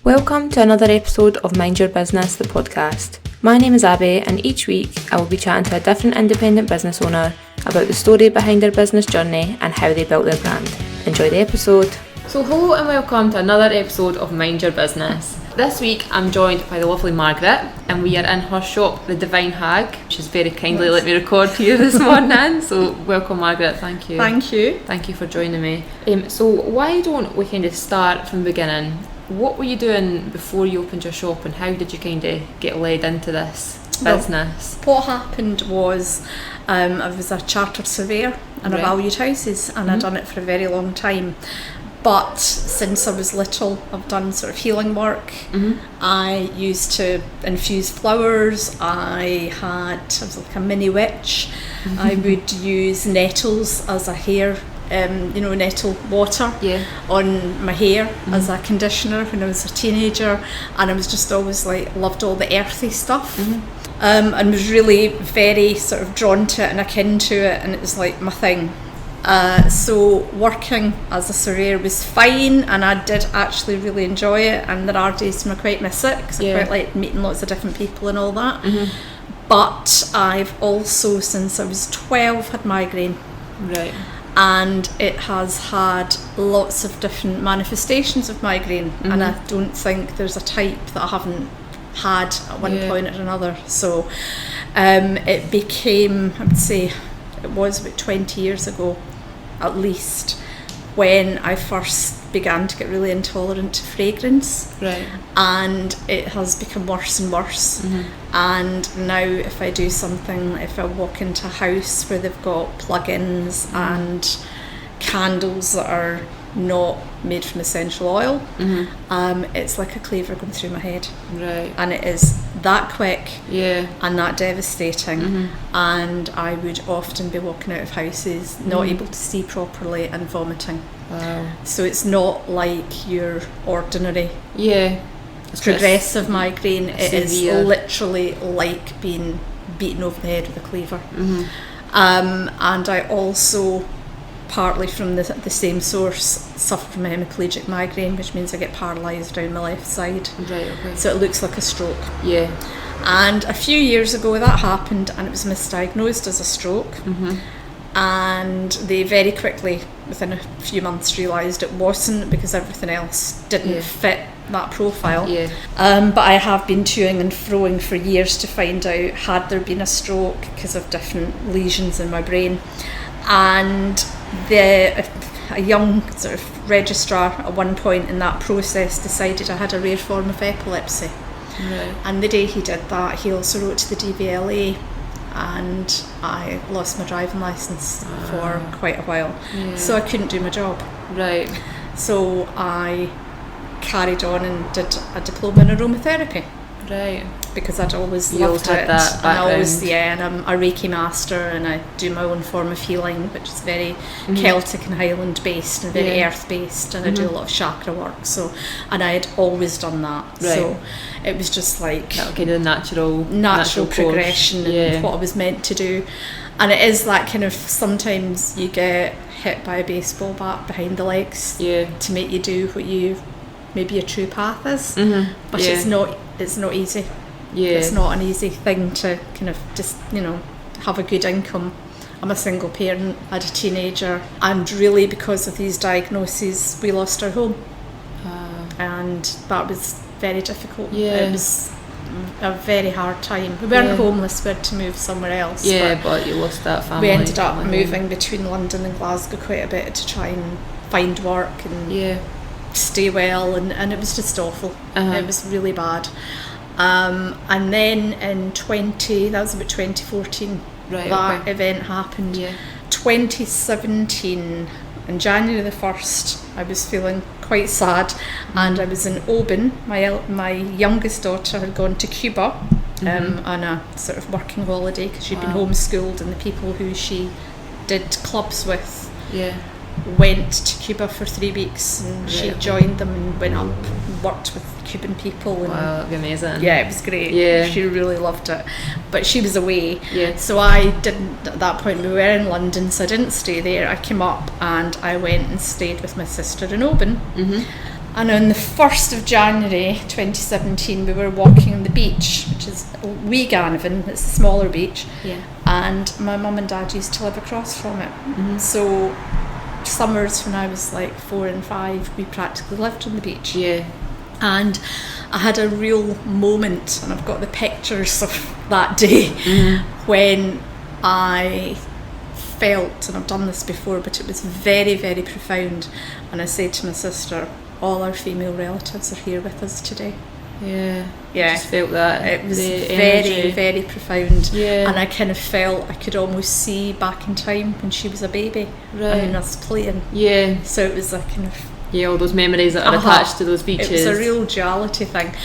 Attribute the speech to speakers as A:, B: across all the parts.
A: Welcome to another episode of Mind Your Business, the podcast. My name is Abby, and each week I will be chatting to a different independent business owner about the story behind their business journey and how they built their brand. Enjoy the episode. So hello and welcome to another episode of Mind Your Business. This week I'm joined by the lovely Margaret, and we are in her shop, the Divine Hag. She's very kindly let me record here this morning. So welcome, Margaret. Thank you.
B: Thank you.
A: Thank you for joining me. So why don't we kind of start from the beginning? What were you doing before you opened your shop, and how did you kind of get led into this business?
B: Well, what happened was I was a chartered surveyor and I valued houses, and I'd done it for a very long time. But since I was little, I've done sort of healing work. I used to infuse flowers. I was like a mini witch. I would use nettles as a hair, nettle water on my hair as a conditioner when I was a teenager. And I was just always loved all the earthy stuff. And was really very sort of drawn to it and akin to it, and it was like my thing. So working as a surveyor was fine, and I did actually really enjoy it, and there are days when I quite miss it because I quite like meeting lots of different people and all that. But I've also, since I was 12, had migraine. Right. And it has had lots of different manifestations of migraine, and I don't think there's a type that I haven't had at one point or another. So it became, I would say, it was about 20 years ago at least, when I first began to get really intolerant to fragrance. Right. And it has become worse and worse. And now if I do something, if I walk into a house where they've got plug-ins and candles that are not made from essential oil, it's like a cleaver going through my head. Right. And it is that quick and that devastating. And I would often be walking out of houses not able to see properly and vomiting. Wow. So it's not like your ordinary progressive migraine. It is literally like being beaten over the head with a cleaver. And I also, partly from the same source, suffer from a hemiplegic migraine, which means I get paralysed down my left side. Right, okay. So it looks like a stroke. Yeah. And a few years ago that happened, and it was misdiagnosed as a stroke. And they very quickly, within a few months, realised it wasn't, because everything else didn't fit that profile. But I have been toing and froing for years to find out, had there been a stroke, because of different lesions in my brain. And a young sort of registrar at one point in that process decided I had a rare form of epilepsy. Right. And the day he did that, he also wrote to the DVLA, and I lost my driving licence for quite a while. So I couldn't do my job. Right. So I carried on and did a diploma in aromatherapy. Right. Because I'd always loved it. And I always, and I'm a Reiki master, and I do my own form of healing, which is very Celtic and Highland based and very earth based, and I do a lot of chakra work. So, and I had always done that. Right. So it was just like that kind of natural progression and what I was meant to do. And it is that kind of, sometimes you get hit by a baseball bat behind the legs to make you do what maybe your true path is. But it's not easy. It's not an easy thing to kind of just, have a good income. I'm a single parent, I had a teenager, and really because of these diagnoses we lost our home. And that was very difficult. It was a very hard time. We weren't homeless, we had to move somewhere else. But you lost that family. We ended up moving between London and Glasgow quite a bit to try and find work and stay well, and it was just awful. It was really bad. And then in that was about 2014, event happened. 2017, on January the 1st, I was feeling quite sad, and I was in Oban. My youngest daughter had gone to Cuba on a sort of working holiday, because she'd been homeschooled, and the people who she did clubs with went to Cuba for 3 weeks, and she joined them and went up and worked with Cuban people. And
A: that'd be amazing.
B: Yeah, it was great. She really loved it, but she was away. So I didn't, at that point we were in London, so I didn't stay there. I came up and I went and stayed with my sister in Oban. And on the 1st of January 2017, we were walking on the beach, which is wee Ganavan, it's a smaller beach, and my mum and dad used to live across from it. So summers when I was like 4 and 5, we practically lived on the beach. And I had a real moment, and I've got the pictures of that day when I felt, and I've done this before, but it was very, very profound, and I said to my sister, all our female relatives are here with us today.
A: I just felt that.
B: It was very, very profound. And I kind of felt I could almost see back in time when she was a baby. And us playing. So it was a kind of...
A: all those memories that are attached to those beaches.
B: It was a real duality thing.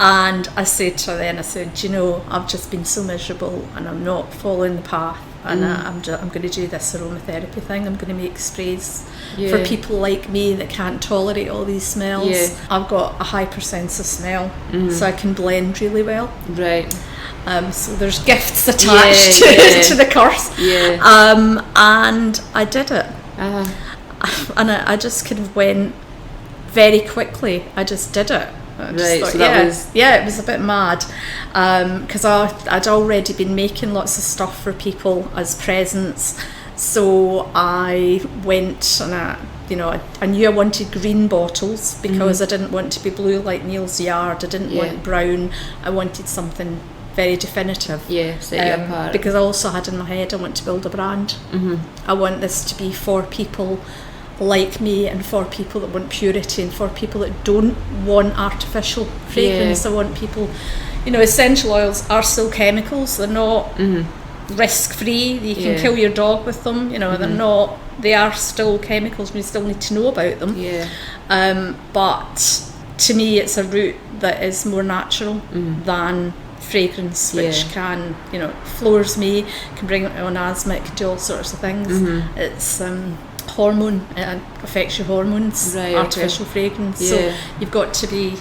B: And I said to her then, I said, you know, I've just been so miserable and I'm not following the path, and I'm going to do this aromatherapy thing. I'm going to make sprays for people like me that can't tolerate all these smells. I've got a hypersense of smell, so I can blend really well. So there's gifts attached to the curse. And I did it. And I just kind of went very quickly. I just did it. I just thought,
A: so that was...
B: it was a bit mad, because I'd already been making lots of stuff for people as presents. So I went and I knew I wanted green bottles because I didn't want to be blue like Neil's Yard. I didn't want brown. I wanted something very definitive.
A: Set you apart.
B: Because I also had in my head I want to build a brand. I want this to be for people like me, and for people that want purity, and for people that don't want artificial fragrance. I want people, essential oils are still chemicals. They're not risk-free. You can kill your dog with them. They're not. They are still chemicals. We still need to know about them. But to me, it's a route that is more natural than fragrance, which can, floors me, can bring on asthma, it can do all sorts of things. It's hormone, it affects your hormones, artificial fragrance. So you've got to be,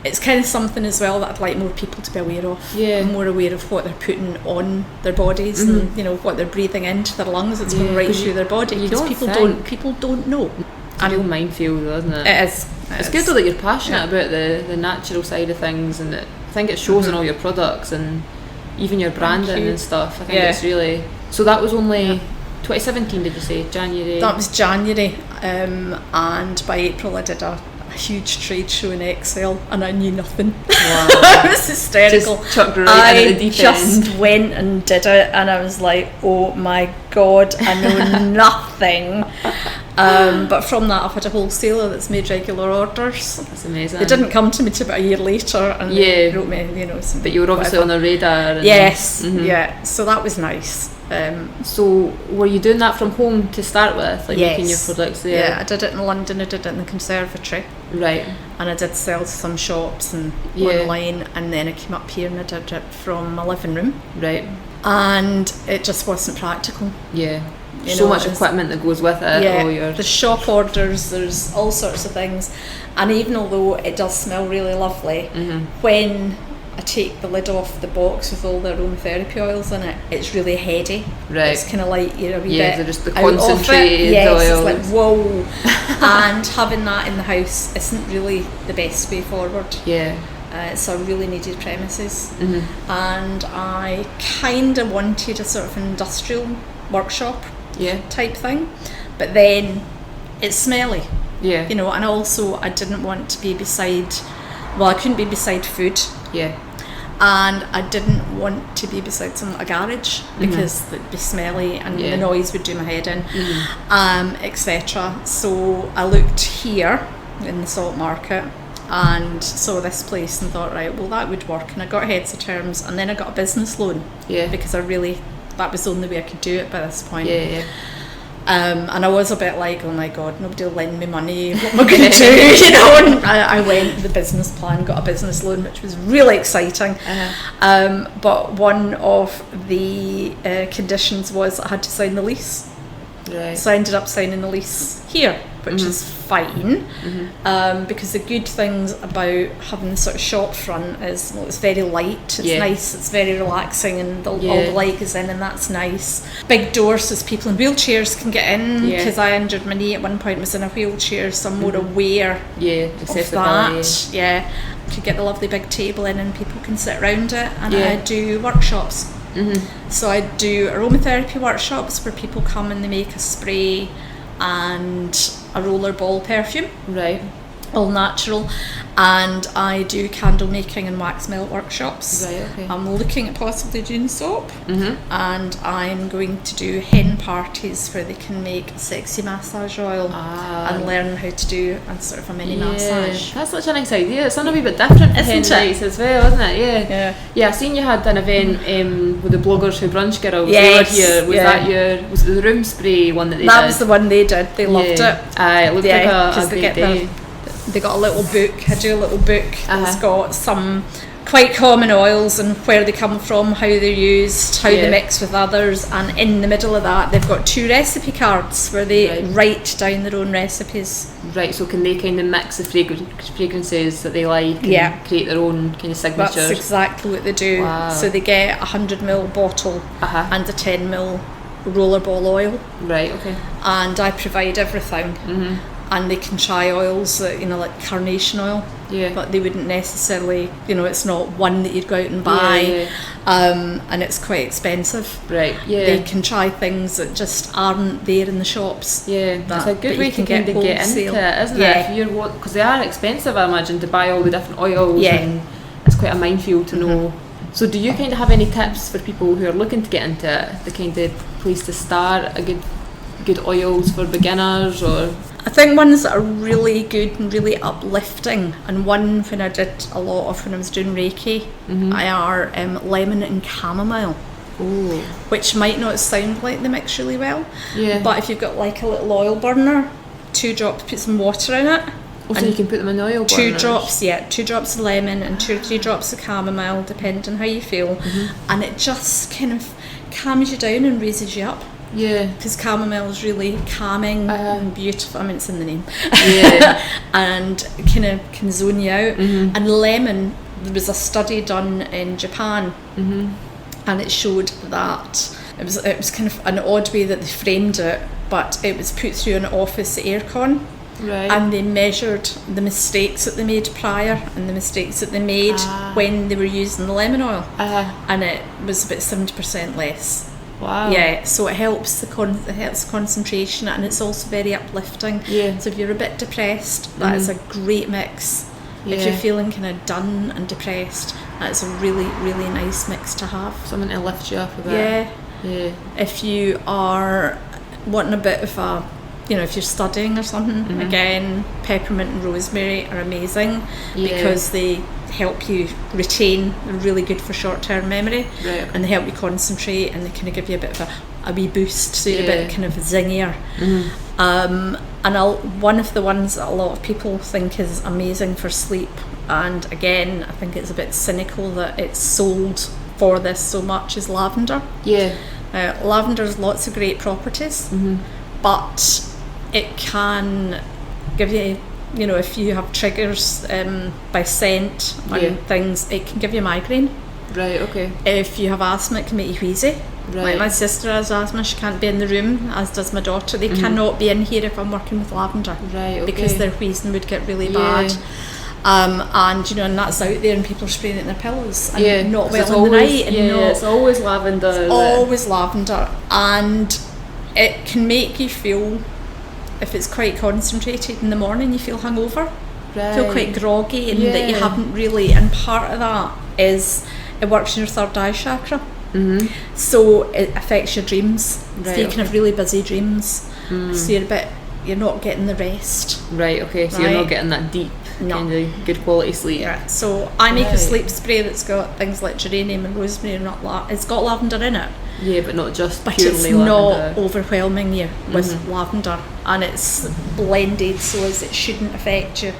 B: it's kind of something as well that I'd like more people to be aware of. I'm more aware of what they're putting on their bodies and what they're breathing into their lungs. It's going right through their body, because people don't know.
A: It's a real minefield, though, isn't it?
B: It is.
A: It's good though that you're passionate about the natural side of things, and I think it shows in all your products and even your branding and stuff. I think it's really... So that was only 2017, did you say? January?
B: That was January, and by April I did a huge trade show in Excel, and I knew nothing. It was hysterical.
A: Just chucked right in at the deep
B: just went and did it, and I was like, oh my god, I know nothing. But from that, I've had a wholesaler that's made regular orders.
A: That's amazing.
B: They didn't come to me till about a year later, and they wrote me, some...
A: But you were obviously on their radar. And
B: yes, so that was nice.
A: So were you doing that from home to start with, like making your products there?
B: Yeah, I did it in London, I did it in the conservatory.
A: Right.
B: And I did sell to some shops and online, and then I came up here and I did it from my living room.
A: Right.
B: And it just wasn't practical.
A: So much equipment that goes with it.
B: The shop orders, there's all sorts of things, and even although it does smell really lovely, when I take the lid off the box with all the aromatherapy oils in it, it's really heady. It's kind of like a wee bit
A: they're just the concentrated oils.
B: It's like whoa. And having that in the house isn't really the best way forward. So I really needed premises, and I kind of wanted a sort of industrial workshop type thing, but then it's smelly, and also I didn't want to be I couldn't be beside food, and I didn't want to be beside a garage because it'd be smelly and the noise would do my head in, etc. So I looked here in the Salt Market and saw this place and thought, right, well that would work, and I got heads of terms, and then I got a business loan because that was the only way I could do it by this point. And I was a bit like, oh my god, nobody will lend me money, what am I going to do? And I went with the business plan, got a business loan, which was really exciting. But one of the conditions was I had to sign the lease. So I ended up signing the lease here. which is fine. Because the good things about having the sort of shop front is, well, it's very light, it's nice, it's very relaxing, and all the light goes in, and that's nice. Big doors so people in wheelchairs can get in, because I injured my knee at one point, was in a wheelchair, so I'm more aware of that. You could get the lovely big table in and people can sit around it, and I do workshops. So I do aromatherapy workshops where people come and they make a spray and a rollerball perfume, all natural, and I do candle making and wax melt workshops. I'm looking at possibly doing soap, and I'm going to do hen parties where they can make sexy massage oil and learn how to do a sort of a mini massage.
A: That's such a nice idea. It's something a wee bit different for hen nights as well, isn't it? Yeah, I seen you had an event with the bloggers who brunch girls. They were here. Was it the room spray one that they did?
B: That was the one they did. They loved it.
A: It looked like a great day.
B: They got a little book. I do a little book that's got some quite common oils and where they come from, how they're used, how they mix with others, and in the middle of that they've got 2 recipe cards where they write down their own recipes. So can they kind of mix the fragrances that they like and create their own kind of signatures? That's exactly what they do. So they get a 100ml bottle and a 10ml rollerball oil. And I provide everything. And they can try oils that, like carnation oil, but they wouldn't necessarily, it's not one that you'd go out and buy, and it's quite expensive. They can try things that just aren't there in the shops.
A: That's a good way to kind of get into it, isn't it? Because they are expensive, I imagine, to buy all the different oils, and it's quite a minefield to know. So do you kind of have any tips for people who are looking to get into it, the kind of place to start, a good oils for beginners? Or
B: I think ones that are really good and really uplifting, and one when I did a lot of when I was doing Reiki, are lemon and chamomile. Which might not sound like they mix really well, but if you've got like a little oil burner, 2 drops, put some water in it.
A: So you can put them in the oil burners?
B: 2 drops of lemon and 2 or 3 drops of chamomile, depending on how you feel, and it just kind of calms you down and raises you up. Because chamomile is really calming and beautiful. I mean, it's in the name. And kind of can zone you out. And lemon, there was a study done in Japan, and it showed that it was kind of an odd way that they framed it, but it was put through an office aircon. And they measured the mistakes that they made prior and the mistakes that they made when they were using the lemon oil, and it was about 70% less. So it helps concentration, and it's also very uplifting. So if you're a bit depressed, that is a great mix. If you're feeling kind of done and depressed, that's a really, really nice mix to have.
A: Something to lift you up a bit.
B: If you are wanting a bit of a, if you're studying or something, again, peppermint and rosemary are amazing because they help you retain. They're really good for short-term memory, and they help you concentrate, and they kind of give you a bit of a wee boost, so you're a bit kind of zingier. And one of the ones that a lot of people think is amazing for sleep, and again, I think it's a bit cynical that it's sold for this so much, is lavender. Lavender has lots of great properties, but it can give you, if you have triggers by scent and things, it can give you a migraine. If you have asthma, it can make you wheezy. Like my sister has asthma, she can't be in the room, as does my daughter. They cannot be in here if I'm working with lavender, because their wheezing would get really bad. And and that's out there, and people are spraying it in their pillows, and not well in the night. And
A: it's always lavender.
B: It's always lavender, and it can make you feel, if it's quite concentrated in the morning, you feel hungover, feel quite groggy, and that you haven't really. And part of that is it works in your third eye chakra, so it affects your dreams. So you can have really busy dreams. So you're not getting the rest.
A: So you're not getting that deep kind of good quality sleep.
B: So I make a sleep spray that's got things like geranium and rosemary, and it's got lavender in it.
A: But not just purely
B: lavender. But it's not overwhelming you with lavender, and it's blended so as it shouldn't affect you.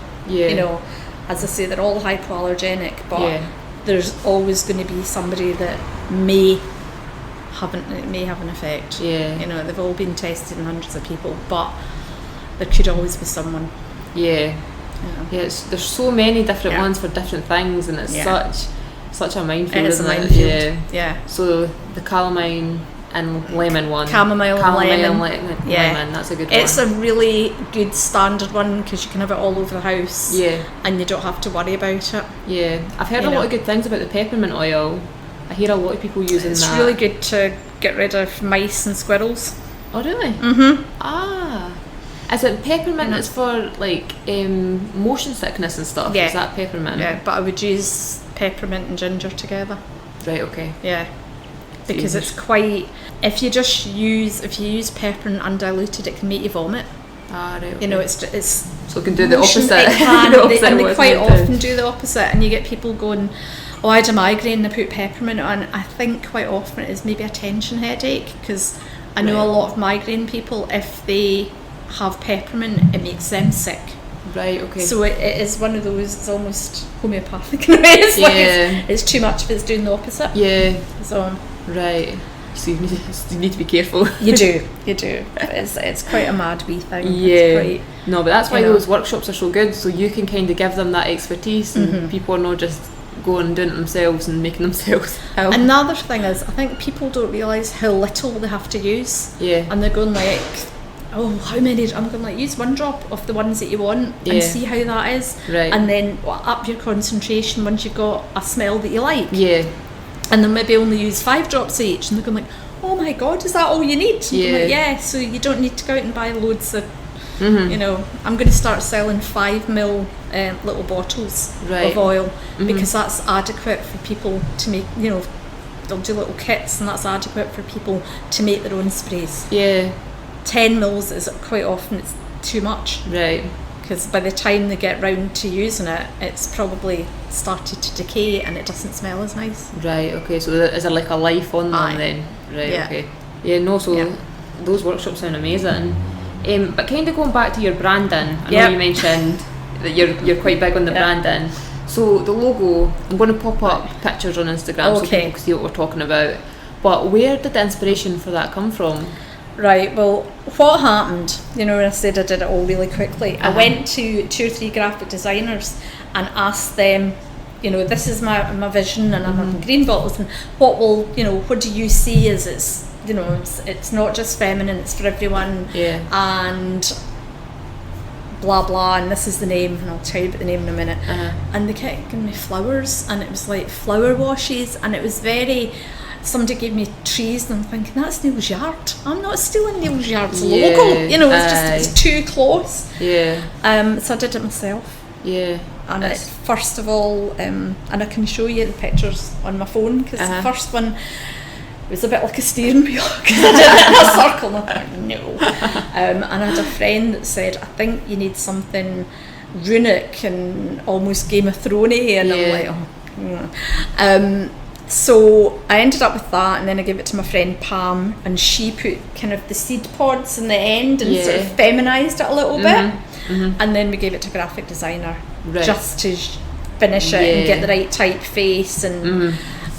B: As I say, they're all hypoallergenic, but there's always going to be somebody that may have an effect. They've all been tested in hundreds of people, but there could always be someone.
A: Yeah. There's so many different ones for different things, and it's such a minefield, isn't it? Yeah. So the calamine and lemon one.
B: Chamomile and lemon.
A: Lemon, that's a good one.
B: It's a really good standard one because you can have it all over the house.
A: Yeah.
B: And you don't have to worry about it.
A: Yeah. I've heard a lot of good things about the peppermint oil. I hear a lot of people using that.
B: It's really good to get rid of mice and squirrels.
A: Oh, really?
B: Mm-hmm.
A: Ah. Is it peppermint that's for like motion sickness and stuff?
B: Yeah.
A: Is that peppermint?
B: Yeah, but I would use peppermint and ginger together.
A: Right, okay.
B: Yeah. Because it's quite... If you use peppermint undiluted, it can make you vomit.
A: Ah, right, okay.
B: You know, it's
A: so it can do the opposite.
B: It can, and they quite often do the opposite, and you get people going, oh, I had a migraine, they put peppermint on. I think quite often it is maybe a tension headache, because I know a lot of migraine people, if they have peppermint, it makes them sick.
A: Right, okay.
B: So it is one of those, it's almost homeopathic in a way. It's like it's too much if it's doing the opposite.
A: Yeah.
B: So...
A: Right. So you need to be careful.
B: You do. It's quite a mad wee thing.
A: Yeah. No, but that's why those workshops are so good, so you can kind of give them that expertise, and people are not just going and doing it themselves and making themselves ill.
B: Another thing is, I think people don't realise how little they have to use.
A: Yeah.
B: And they're going like, oh, how many? I'm going like, use 1 drop of the ones that you want and see how that is.
A: Right.
B: And then up your concentration once you've got a smell that you like.
A: Yeah.
B: And then maybe only use 5 drops each, and they're going like, oh my god, is that all you need? Like, so you don't need to go out and buy loads of, you know, I'm going to start selling 5 ml little bottles of oil, because that's adequate for people to make, you know, they'll do little kits, and that's adequate for people to make their own sprays.
A: Yeah.
B: 10 mils is quite often it's too much.
A: Right.
B: Because by the time they get round to using it, it's probably started to decay and it doesn't smell as nice.
A: Right, okay, so is there like a life on them then? Right, okay. Yeah, no, so those workshops sound amazing. But kind of going back to your branding, I know you mentioned that you're quite big on the branding. So the logo, I'm going to pop up pictures on Instagram so people can see what we're talking about. But where did the inspiration for that come from?
B: Right, well, what happened, you know, when I said I did it all really quickly, I went to 2 or 3 graphic designers and asked them, you know, this is my vision, and I'm having green bottles, and what do you see as it's, you know, it's not just feminine, it's for everyone, and blah blah, and this is the name, and I'll tell you about the name in a minute. And they kept giving me flowers, and it was like flower washes, and it was very... Somebody gave me trees, and I'm thinking, that's Neil's Yard. I'm not stealing Neil's Yard's logo. You know, it's too close. Yeah. So I did it myself. Yeah. And it's first of all, and I can show you the pictures on my phone, because the first one was a bit like a steering wheel, because I did it in a circle, and I thought, no. And I had a friend that said, I think you need something runic and almost Game of Thrones-y, and I'm like, so I ended up with that, and then I gave it to my friend Pam, and she put kind of the seed pods in the end and sort of feminised it a little bit, and then we gave it to a graphic designer just to finish it and get the right typeface,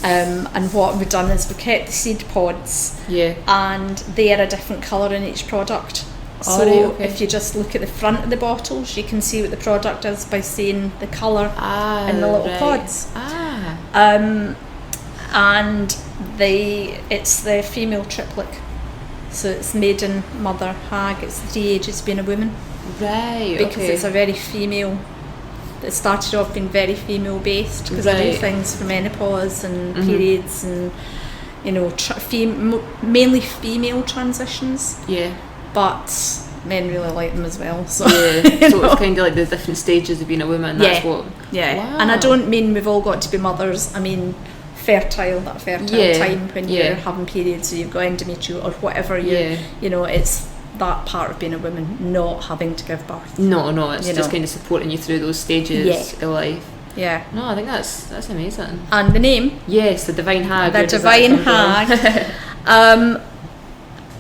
B: and what we've done is we kept the seed pods, and they are a different colour in each product. So if you just look at the front of the bottles, you can see what the product is by seeing the colour in the little pods. And it's the female triplet, so it's maiden, mother, hag. It's 3 ages being a woman, because it's a very female. It started off being very female based, because I do things for menopause and periods, and you know, mainly female transitions. But men really like them as well. So
A: so it's kind of like the different stages of being a woman. That's what. Wow.
B: And I don't mean we've all got to be mothers. I mean fertile time when you're having periods, or you've got endometrial or whatever. You know, it's that part of being a woman, not having to give birth. No, it's just kind of supporting you through those stages of life. No, I think that's amazing.
A: And the name?
B: Yes, the Divine Hag.
A: The Divine Hag.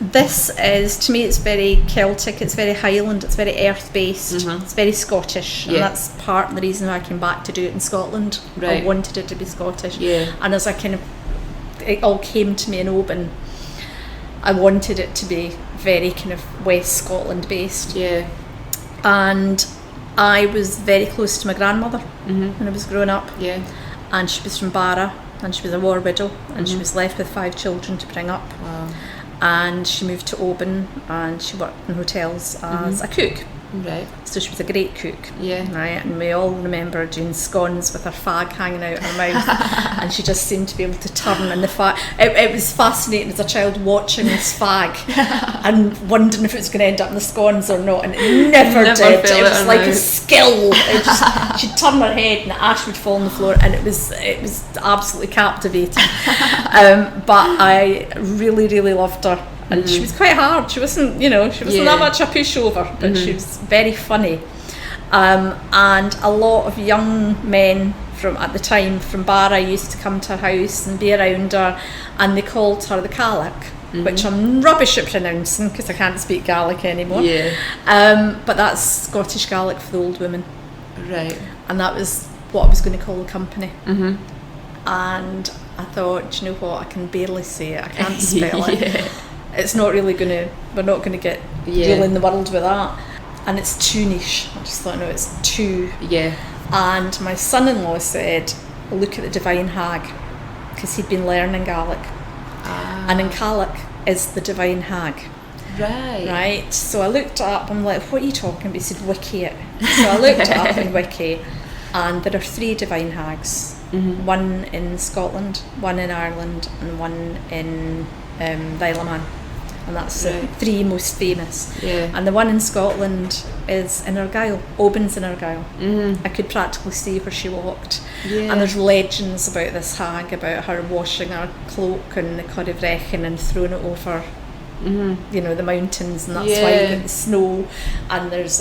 A: This is, to me, it's very Celtic, it's very Highland, it's very earth-based, it's very Scottish, and that's part of the reason I came back to do it in Scotland. I wanted it to be Scottish, and as it all came to me in Oban, I wanted it to be very kind of West Scotland based.
B: And I was very close to my grandmother when I was growing up.
A: Yeah.
B: And she was from Barra, and she was a war widow, and she was left with 5 children to bring up.
A: Wow.
B: And she moved to Oban, and she worked in hotels as a cook.
A: Right.
B: So she was a great cook.
A: Yeah.
B: Right, and we all remember doing scones with her fag hanging out her mouth, and she just seemed to be able to turn. And the fag, it was fascinating as a child watching this fag and wondering if it was going to end up in the scones or not, and it never did. It was like a skill. She'd turn her head, and the ash would fall on the floor, and it was absolutely captivating. But I really, really loved her. And she was quite hard. She wasn't that much a pushover, but she was very funny. And a lot of young men at the time from Barra used to come to her house and be around her, and they called her the Gaelic, which I'm rubbish at pronouncing because I can't speak Gaelic anymore.
A: Yeah.
B: But that's Scottish Gaelic for the old women.
A: Right.
B: And that was what I was going to call the company.
A: Mm-hmm.
B: And I thought, do you know what? I can barely say it. I can't spell it.
A: Yeah.
B: It's not really we're not going to get real in the world with that. And it's too niche. I just thought, no, it's too.
A: Yeah.
B: And my son-in-law said, look at the Divine Hag, because he'd been learning Gaelic. And in Gaelic is the Divine Hag.
A: Right.
B: Right. So I looked it up. I'm like, what are you talking about? He said, Wiki it. So I looked it up in Wiki, and there are 3 Divine Hags. Mm-hmm. One in Scotland, one in Ireland, and one in the Isle of Man. And that's the 3 most famous.
A: Yeah.
B: And the one in Scotland is in Argyll. Oban's in Argyll.
A: Mm-hmm.
B: I could practically see where she walked.
A: Yeah.
B: And there's legends about this hag, about her washing her cloak in the Corryvreckan and throwing it over, the mountains, and that's why you get the snow. And there's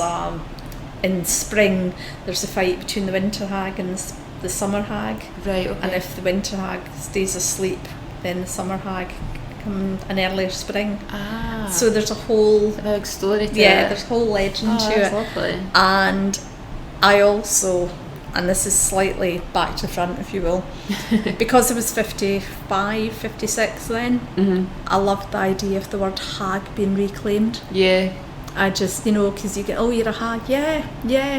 B: in spring there's a fight between the winter hag and the summer hag.
A: Right. Okay.
B: And if the winter hag stays asleep, then the summer hag come an earlier spring. So there's a whole
A: big story to it.
B: there's a whole legend to it.
A: Lovely.
B: And I also, and this is slightly back to front if you will, because I was 55, 56 then, I loved the idea of the word hag being reclaimed.
A: Yeah.
B: I just, because you get, oh, you're a hag. Yeah,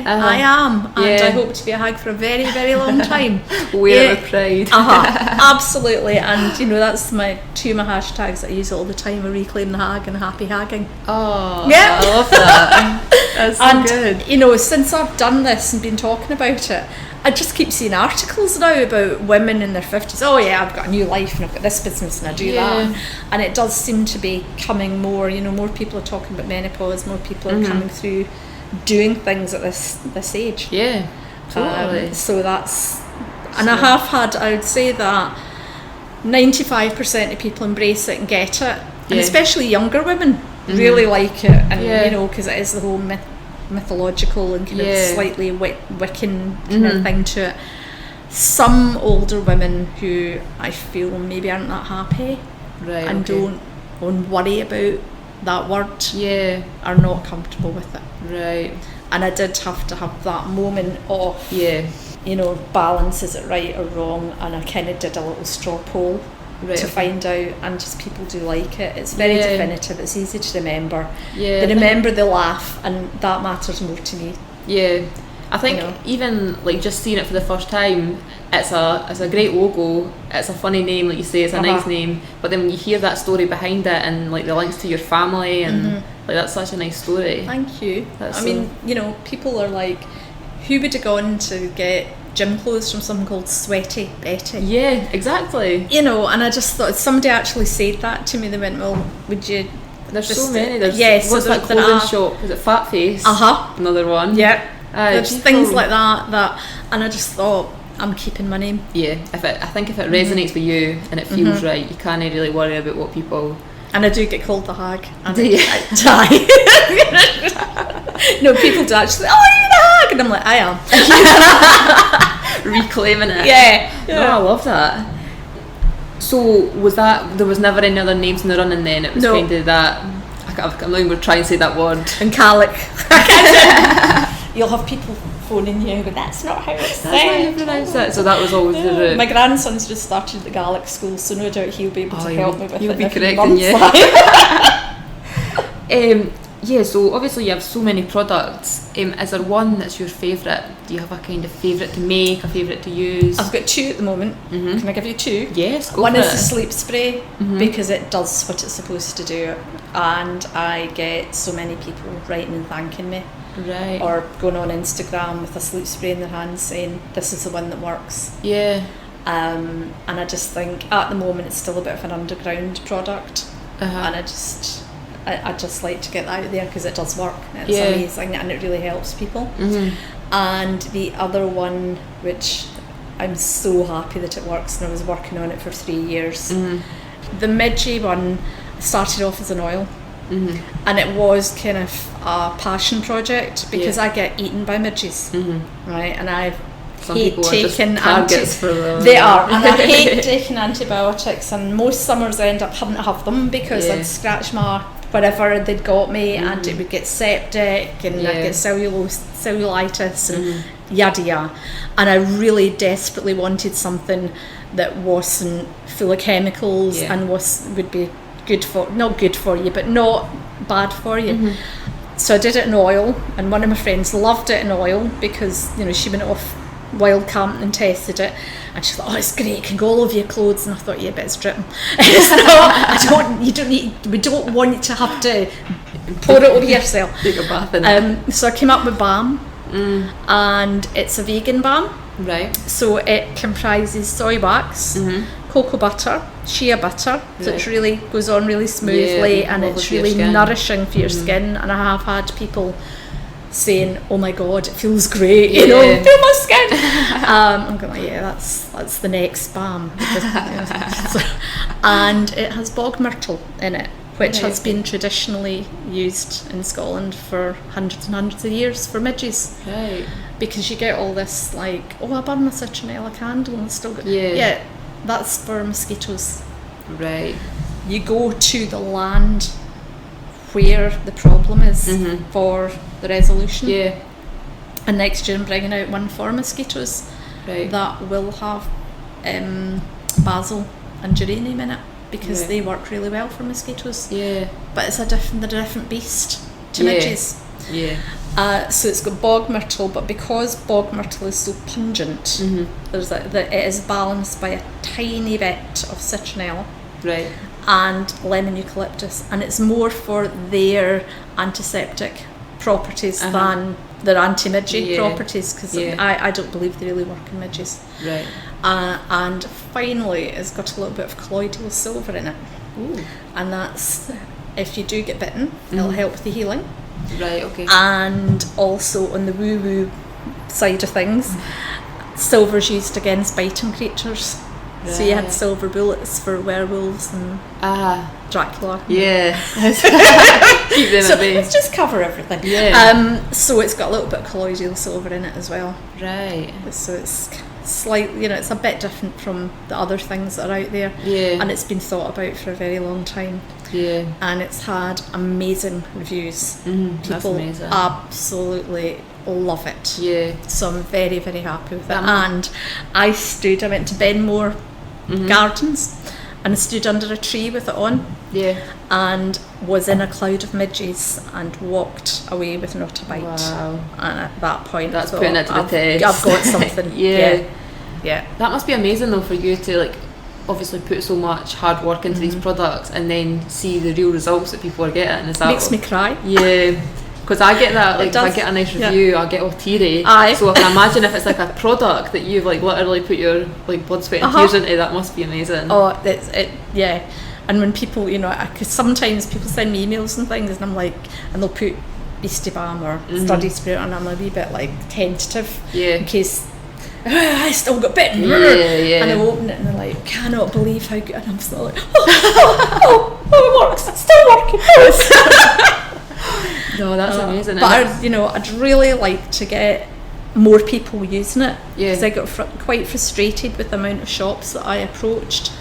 B: I am. And I hope to be a hag for a very, very long time.
A: Wear with pride.
B: Absolutely. And, that's two of my hashtags that I use all the time, a reclaim the hag and happy hagging.
A: Oh, yeah. I love that. That's so good.
B: Since I've done this and been talking about it, I just keep seeing articles now about women in their 50s. Oh yeah, I've got a new life and I've got this business and I do that. And it does seem to be coming more, more people are talking about menopause, more people are coming through doing things at this age.
A: Yeah, totally.
B: So that's, and I would say that 95% of people embrace it and get it. And especially younger women really like it. And, because it is the whole mythological and kind of slightly Wiccan kind of thing to it. Some older women who I feel maybe aren't that happy and don't worry about that word are not comfortable with it.
A: Right.
B: And I did have to have that moment of balance, is it right or wrong, and I kind of did a little straw poll to find out, and just people do like it. It's very definitive, it's easy to remember. They remember the laugh, and that matters more to me.
A: I think even like just seeing it for the first time, it's a great logo, it's a funny name, like you say, it's a nice name, but then when you hear that story behind it and like the links to your family and like that's such a nice story.
B: Thank you. I mean, people are like, who would have gone to get gym clothes from something called Sweaty Betty?
A: Yeah, exactly.
B: And I just thought, somebody actually said that to me. They went, well, would you...
A: There's so many.
B: What's
A: that clothing shop? Is it Fat Face? Another one.
B: Yeah. There's things like that, and I just thought, I'm keeping my name. Yeah,
A: I think if it resonates with you and it feels right, you can't really worry about what people...
B: And I do get called the hag.
A: Do you?
B: No, people do actually, oh, you're the hag! And I'm like, I am.
A: Reclaiming it.
B: Yeah.
A: No, I love that. So there was never any other names in the running then? It was kind of that, I'm not even going to try and say that word.
B: And Gaelic. You'll have people phoning you, but that's not how it's said.
A: That's how you pronounce it. So that was always the route.
B: My grandson's just started at the Gaelic school, so no doubt he'll be able to help me with it.
A: He'll be correcting you. Yeah, so obviously you have so many products. Is there one that's your favourite? Do you have a kind of favourite to make, a favourite to use?
B: I've got 2 at the moment. Can I give you 2?
A: Yes, go
B: One
A: for
B: is
A: it.
B: the sleep spray, because it does what it's supposed to do, and I get so many people writing and thanking me.
A: Right.
B: Or going on Instagram with a sleep spray in their hand saying, this is the one that works.
A: Yeah.
B: And I just think at the moment it's still a bit of an underground product, and I just like to get that out there because it does work. It's amazing and it really helps people. And the other one, which I'm so happy that it works, and I was working on it for 3 years. The Midgie one started off as an oil. And it was kind of a passion project because I get eaten by midges, right? And I hate taking
A: targets for them.
B: They are, and I hate taking antibiotics. And most summers I end up having to have them because I'd scratch my whatever they'd got me, and it would get septic, and I'd get cellulitis, and yada yada. And I really desperately wanted something that wasn't full of chemicals and would be not good for you, but not bad for you. So I did it in oil, and one of my friends loved it in oil because she went off wild camping and tested it, and she thought, oh, it's great, it can go all over your clothes. And I thought, yeah, but it's dripping. We don't want you to have to pour it over yourself.
A: Take a bath in it.
B: So I came up with balm, and it's a vegan balm.
A: Right.
B: So it comprises soy wax, cocoa butter, shea butter, so it really goes on really smoothly, and it's really nourishing for your skin. And I have had people saying, oh my god, it feels great, feel my skin. I'm going like, that's the next balm. And it has bog myrtle in it, which has been traditionally used in Scotland for hundreds and hundreds of years for midges.
A: Right.
B: Because you get all this like, oh, I burn my citronella candle and still got... Yeah, that's for mosquitoes.
A: Right.
B: You go to the land where the problem is for the resolution. Yeah. And next year I'm bringing out one for mosquitoes that will have basil and geranium in it, because they work really well for mosquitoes. Yeah. But it's a different beast to midges. Yeah. So it's got bog myrtle, but because bog myrtle is so pungent, it is balanced by a tiny bit of citronella. Right. And lemon eucalyptus, and it's more for their antiseptic properties than their anti-midgie properties, because I don't believe they really work in midges. Right. And finally, it's got a little bit of colloidal silver in it. Ooh. And that's, if you do get bitten, it'll help with the healing. Right, okay. And also on the woo-woo side of things, silver's used against biting creatures. Right. So you had silver bullets for werewolves and Dracula. Yeah. Keep them at bay. Let's just cover everything. Yeah. So it's got a little bit of colloidal silver in it as well. Right. So it's slightly, it's a bit different from the other things that are out there. Yeah. And it's been thought about for a very long time. Yeah. And it's had amazing reviews. People absolutely love it. Yeah. So I'm very, very happy with it. And I went to Benmore Gardens, and I stood under a tree with it on. Yeah. And was in a cloud of midges and walked away with not a bite. Wow. And at that point,
A: that's putting it to the test.
B: I've got something. Yeah.
A: That must be amazing though for you to obviously put so much hard work into these products and then see the real results that people are getting. Is that
B: makes me cry?
A: Yeah. Because I get that, if I get a nice review, I get all teary. Aye. So I can imagine if it's a product that you've literally put your blood, sweat and tears into, that must be amazing.
B: Oh, yeah. And when people, because sometimes people send me emails and things, and I'm like, and they'll put Beastie Balm or Study Spirit, and I'm a wee bit tentative in case I still got bitten. And I open it and they're like, cannot believe how good. And I'm still like, oh, it works. It's still working.
A: No, that's amazing.
B: But I'd really like to get more people using it, because I got quite frustrated with the amount of shops that I approached,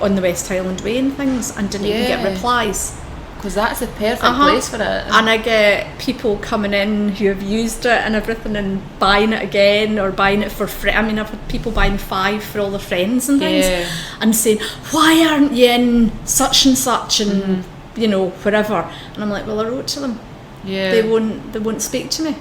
B: on the West Highland Way and things, and didn't even get replies.
A: Because that's a perfect place for it.
B: And I get people coming in who have used it and everything and buying it again, or buying it for free. I mean, I've had people buying 5 for all their friends and things, and saying, why aren't you in such and such and wherever? And I'm like, well, I wrote to them.
A: Yeah.
B: They won't speak to me.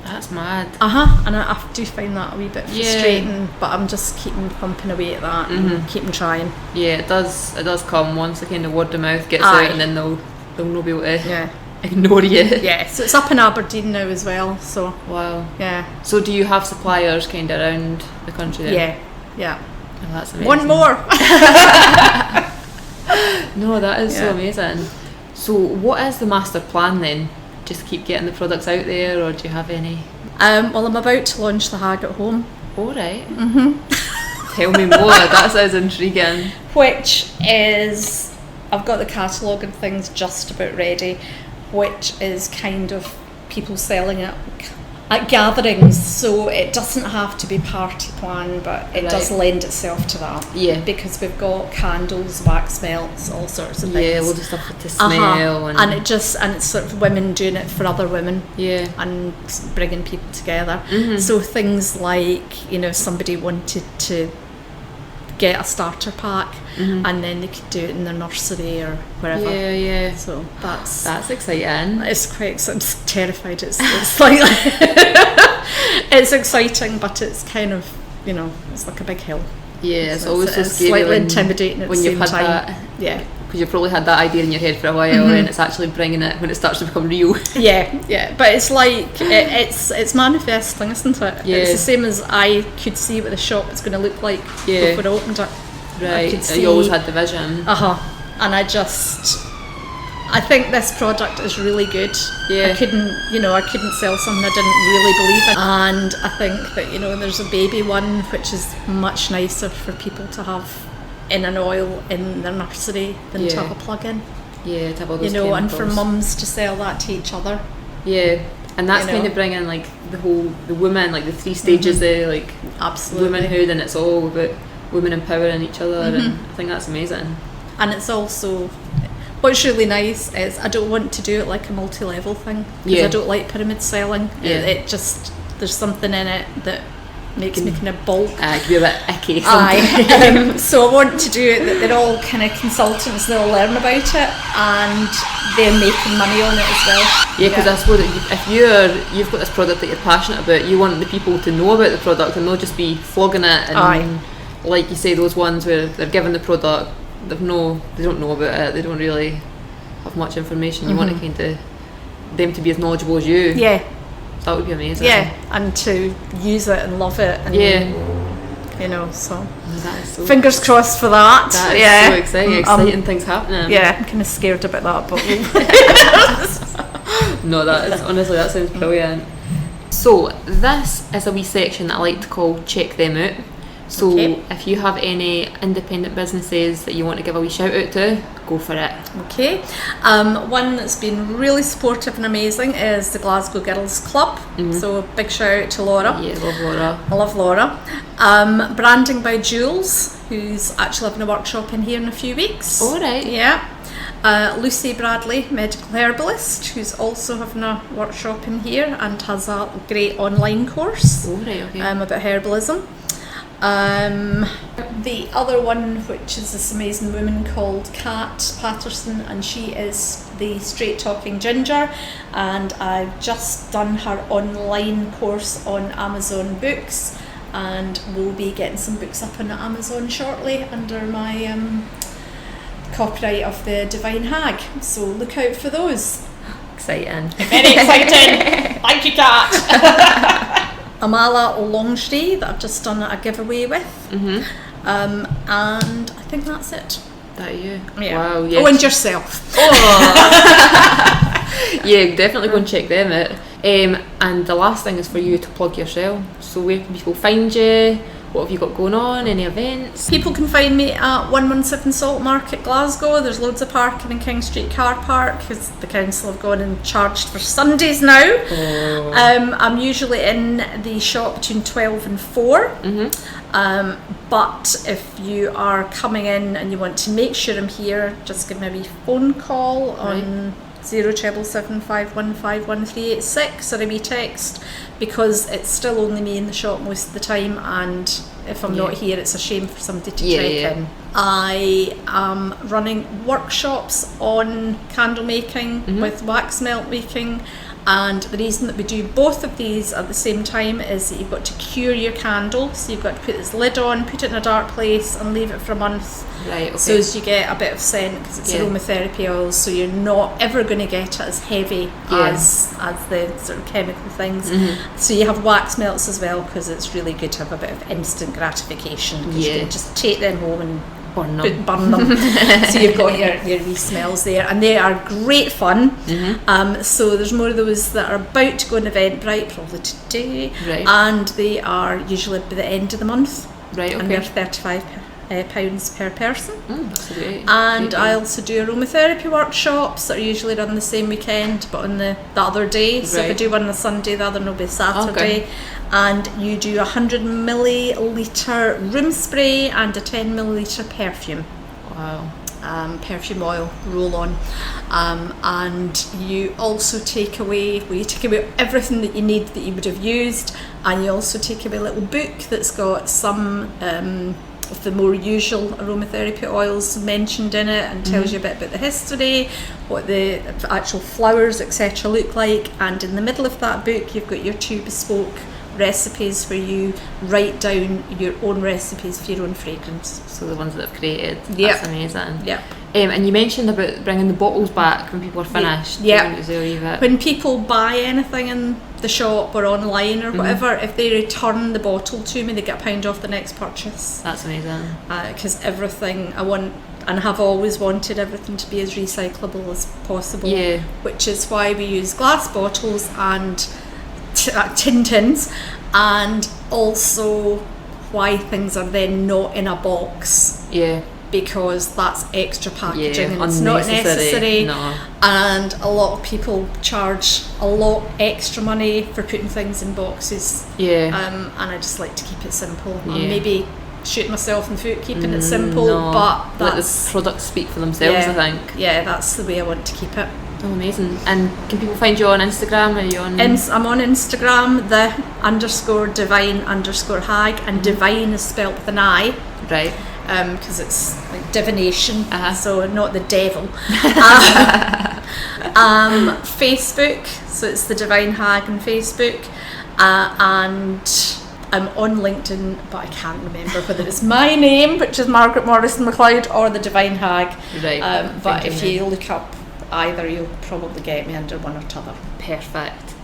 A: That's mad.
B: And I do find that a wee bit frustrating, but I'm just keeping pumping away at that and keeping trying.
A: Yeah, it does come once the kind of word of mouth gets out, and then they'll not be able to ignore you.
B: Yeah, so it's up in Aberdeen now as well, so.
A: Wow.
B: Yeah.
A: So do you have suppliers kind of around the country then?
B: Yeah.
A: Oh, that's amazing.
B: One more!
A: No, that is so amazing. So what is the master plan then? Just keep getting the products out there, or do you have any?
B: Well, I'm about to launch the Hag at home.
A: All right. Tell me more. That sounds intriguing.
B: Which is, I've got the catalogue and things just about ready, which is kind of people selling it at gatherings, so it doesn't have to be party plan, but it does lend itself to that.
A: Yeah.
B: Because we've got candles, wax melts, all sorts of things.
A: Yeah, loads of stuff to smell.
B: And it's sort of women doing it for other women.
A: Yeah.
B: And bringing people together. So things like, somebody wanted to get a starter pack and then they could do it in their nursery or wherever.
A: Yeah.
B: So
A: that's exciting.
B: It's quite. I'm terrified. It's like it's exciting, but it's kind of it's like a big hill.
A: Yeah, it's always so
B: it's
A: scary.
B: Slightly intimidating at the same time.
A: That.
B: Yeah.
A: Because you've probably had that idea in your head for a while, and it's actually bringing it when it starts to become real.
B: Yeah. But it's like it's manifesting, isn't it?
A: Yeah.
B: It's the same as I could see what the shop was going to look like before I opened it.
A: Right. You always had the vision.
B: And I think this product is really good.
A: Yeah.
B: I couldn't sell something I didn't really believe in. And I think that, there's a baby one which is much nicer for people to have in an oil in their nursery than to have a plug-in.
A: Yeah, to have all those chemicals.
B: And for mums to sell that to each other.
A: Yeah. And that's kind of bringing like the woman, like the 3 stages there, like
B: absolutely
A: womanhood, and it's all about women empowering each other, and I think that's amazing.
B: And it's also, what's really nice is I don't want to do it like a multi-level thing, because I don't like pyramid selling. It just, there's something in it that makes me kind of bulk.
A: It can be a bit icky sometimes.
B: So I want to do it that they're all kind of consultants, they'll learn about it and they're making money on it as well.
A: Yeah, because I suppose if you've got this product that you're passionate about, you want the people to know about the product and not just be flogging it. And like you say, those ones where they're given the product, they don't know about it, they don't really have much information. You want to kind of them to be as knowledgeable as you.
B: Yeah.
A: That would be amazing.
B: Yeah, and to use it and love it. And, so.
A: That is so
B: fingers crossed for that.
A: That is so exciting. Exciting things happening.
B: Yeah, I'm kind of scared about that, but.
A: No, honestly, that sounds brilliant. So, this is a wee section that I like to call Check Them Out. So, if you have any independent businesses that you want to give a wee shout out to, go for it. Okay.
B: One that's been really supportive and amazing is the Glasgow Girls Club. So, big shout out to Laura.
A: Yeah, love Laura.
B: I love Laura. Branding by Jules, who's actually having a workshop in here in a few weeks.
A: All right.
B: Yeah. Lucy Bradley, medical herbalist, who's also having a workshop in here and has a great online course about herbalism. The other one, which is this amazing woman called Kat Patterson, and she is the Straight Talking Ginger, and I've just done her online course on Amazon Books, and we'll be getting some books up on Amazon shortly under my copyright of the Divine Hag, so look out for those.
A: Exciting.
B: Very exciting. Thank you, Kat. Amala lingerie that I've just done a giveaway with, and I think that's it.
A: That you?
B: Yeah.
A: Wow. Yeah.
B: Oh, and yourself.
A: Yeah, definitely go and check them out. And the last thing is for you to plug yourself. So where can people find you? What have you got going on? Any events?
B: People can find me at 117 Salt Market, Glasgow. There's loads of parking in King Street Car Park because the council have gone and charged for Sundays now.
A: Oh.
B: I'm usually in the shop between 12 and 4. But if you are coming in and you want to make sure I'm here, just give me a wee phone call on 0775 515 or a wee text, because it's still only me in the shop most of the time, and if I'm not here, it's a shame for somebody to check in. I am running workshops on candle making with wax melt making And the reason that we do both of these at the same time is that you've got to cure your candle. So you've got to put this lid on, put it in a dark place and leave it for a month.
A: Right, okay.
B: So as you get a bit of scent, because it's aromatherapy oils, so you're not ever going to get it as heavy as the sort of chemical things. So you have wax melts as well, because it's really good to have a bit of instant gratification, because you can just take them home and burn them. So you've got your wee smells there, and they are great fun. So there's more of those that are about to go on Eventbrite, probably today, and they are usually by the end of the month, and they're £35 per person.
A: That's great.
B: And I also do aromatherapy workshops that are usually run the same weekend, but on the other day. So if I do one on a Sunday, the other will be Saturday. And you do 100 millilitre room spray and a 10 millilitre perfume.
A: Wow.
B: Perfume oil roll on, and you also take away everything that you need that you would have used, and you also take away a little book that's got some of the more usual aromatherapy oils mentioned in it, and tells you a bit about the history, what the actual flowers etc look like, and in the middle of that book you've got your 2 bespoke recipes where you write down your own recipes for your own fragrance.
A: So the ones that I've created. That's amazing. And you mentioned about bringing the bottles back when people are finished. When
B: people buy anything in the shop or online or whatever, if they return the bottle to me, they get £1 off the next purchase.
A: That's amazing.
B: Because everything I want, and have always wanted everything to be as recyclable as possible, which is why we use glass bottles and tin tins, and also why things are then not in a box, because that's extra packaging and it's not necessary. And a lot of people charge a lot extra money for putting things in boxes, and I just like to keep it simple. I'm maybe shooting myself in the foot keeping it simple, but
A: let the products speak for themselves. I think
B: that's the way I want to keep it.
A: Oh, amazing. And can people find you on Instagram? Are you on?
B: I'm on Instagram, _divine_hag, and divine is spelt with an I.
A: Right.
B: Because it's like divination, so not the devil. Facebook, so it's the Divine Hag on Facebook, and I'm on LinkedIn, but I can't remember whether it's my name, which is Margaret Morrison McLeod, or the Divine Hag.
A: Right.
B: But if you look up either, you'll probably get me under one or t'other.
A: Perfect.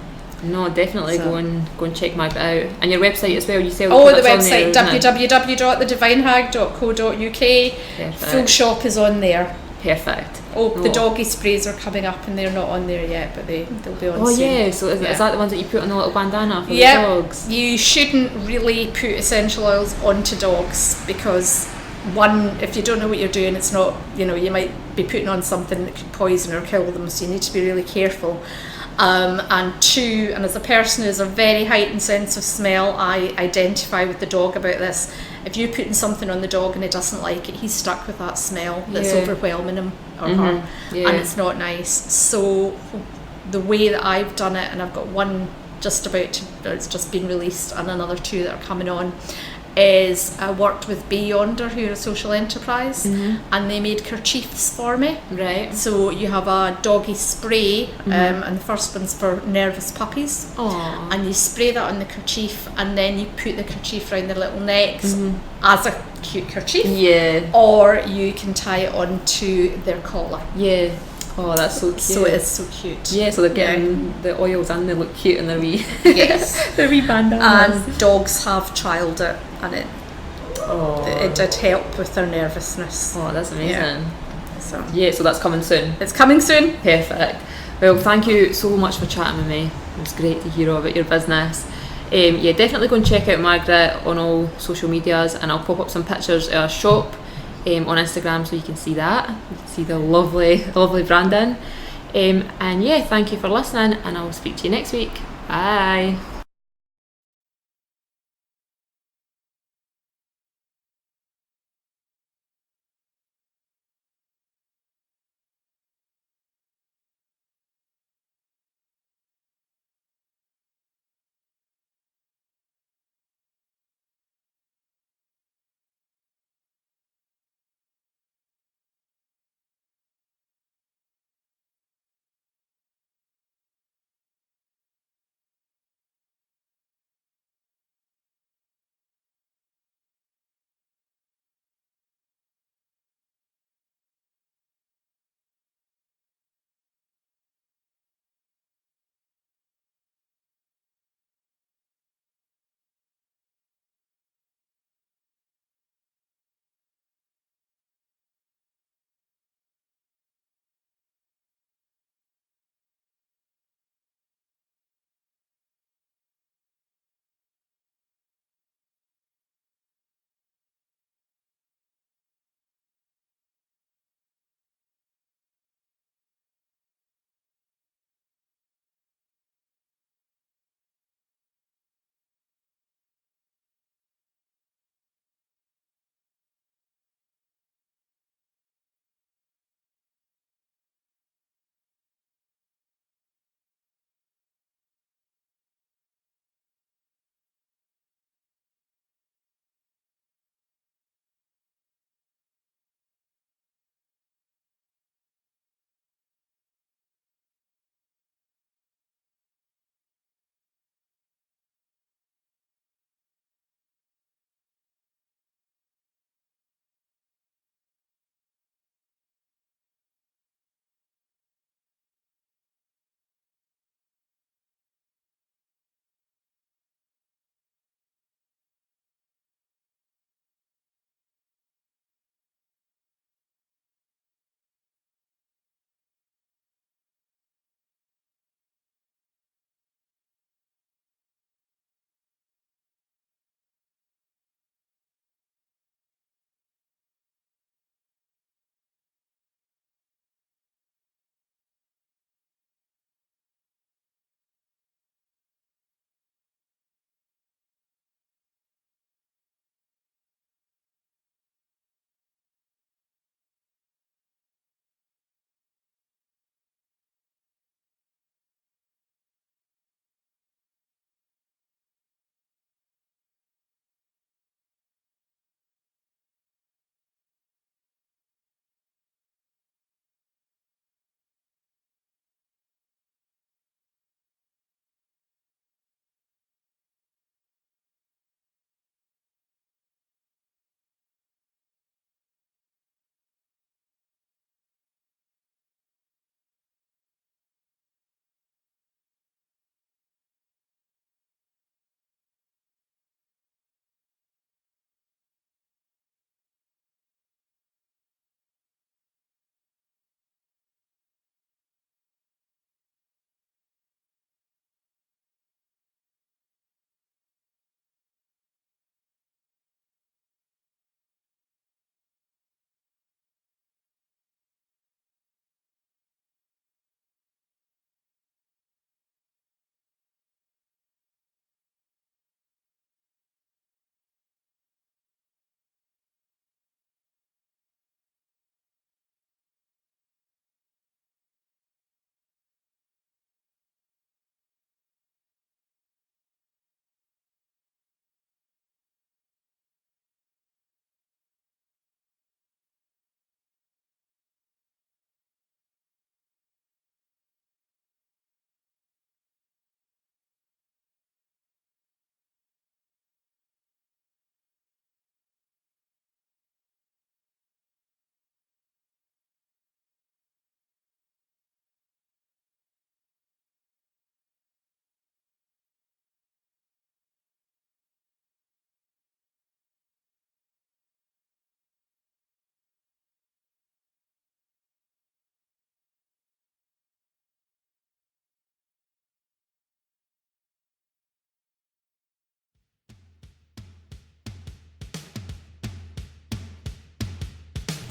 A: No, definitely go and check Margaret out. And your website as well, you sell
B: the website, www.thedivinehag.co.uk. Full shop is on there.
A: Perfect.
B: The doggy sprays are coming up, and they're not on there yet, but they'll be on soon.
A: So is that the ones that you put on the little bandana for the dogs?
B: You shouldn't really put essential oils onto dogs, because one, if you don't know what you're doing, it's not, you might be putting on something that could poison or kill them, so you need to be really careful. And two, and as a person who has a very heightened sense of smell, I identify with the dog about this. If you're putting something on the dog and he doesn't like it, he's stuck with that smell that's overwhelming him or her, and it's not nice. So the way that I've done it, and I've got one it's just been released, and another 2 that are coming on, is I worked with Be Yonder, who are a social enterprise, and they made kerchiefs for me.
A: Right.
B: So you have a doggy spray, and the first one's for nervous puppies.
A: Aww.
B: And you spray that on the kerchief, and then you put the kerchief around their little necks as a cute kerchief.
A: Yeah.
B: Or you can tie it onto their collar.
A: Yeah. Oh, that's so cute.
B: So it is so cute.
A: Yeah, so they're getting the oils and they look cute in their wee
B: their
A: wee bandanas.
B: And dogs have trialled it, and it did help with their nervousness.
A: Oh, that's amazing.
B: So
A: that's coming soon.
B: It's coming soon.
A: Perfect. Well, thank you so much for chatting with me. It was great to hear all about your business. Definitely go and check out Margaret on all social medias, and I'll pop up some pictures of our shop on Instagram, so you can see that. You can see the lovely branding. Thank you for listening, and I'll speak to you next week. Bye.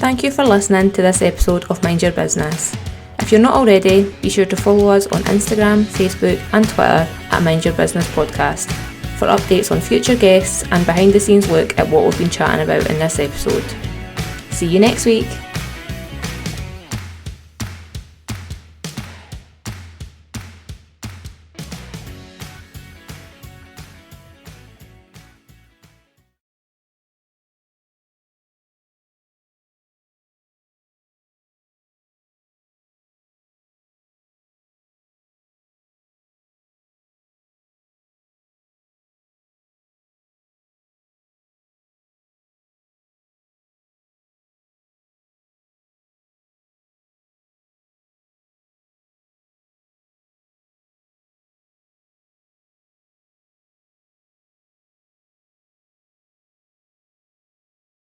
A: Thank you for listening to this episode of Mind Your Business. If you're not already, be sure to follow us on Instagram, Facebook and Twitter at Mind Your Business Podcast for updates on future guests and behind the scenes look at what we've been chatting about in this episode. See you next week.